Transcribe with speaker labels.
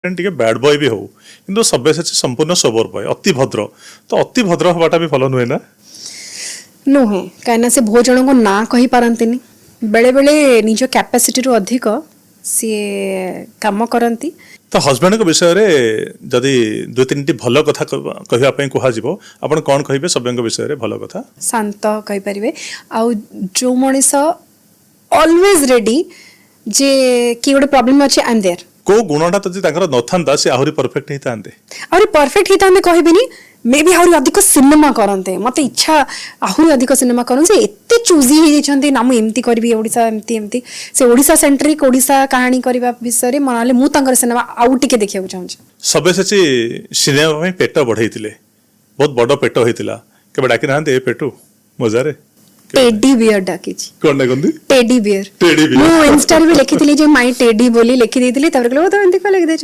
Speaker 1: ଟିକେ bad boy भी हो किंतु सब्यसाची संपूर्ण सोबर बॉय अति भद्र तो अति भद्र हवाटा भी भल नुहे ना
Speaker 2: नुहे कहीं से बहुत जन को ना कही पारंतिनी बेले बेले निज कैपेसिटी रु अधिक सी काम करती
Speaker 1: तो हस्बैंड को विषय रे जदि दुई तीन भल कथा कहवा कह आपण कौन कहे सभ्य विषय रे भल कथा
Speaker 2: शांत कहि परिबे आउ जो मनीष ऑलवेज रेडी जे कि गोटे प्रॉब्लम अछि आई एम देयर
Speaker 1: को गुणटा तो तांकर नथांता से आहुरी परफेक्ट हितांते
Speaker 2: आहुरी परफेक्ट हितांते कहबिनी मे बी आहुरी अधिक सिनेमा करन्ते मते इच्छा आहुरी अधिक सिनेमा करन से एते चूजी हे जछन्ते ना मु एमती करबी ओडिसा एमती एमती से ओडिसा सेंट्रिक ओडिसा कहानी करबा विषय रे मनाले मु तांकर सिनेमा आउ टिके देखिया चाहू
Speaker 1: सब्यसाची सिनेमा में पेट बढ़ाइतिले बहुत बड़ पेट होइतिला केबे डाकी नांते ए पेटू मजारे
Speaker 2: टेडी बियर डाकिछि
Speaker 1: कोन ना कोन
Speaker 2: टेडी बियर
Speaker 1: टेडी बियर
Speaker 2: मु इंस्टा रे भी लिखितिली जे माय टेडी बोली लिखि देतिली तबरे कहलो तो एमती का लिख दे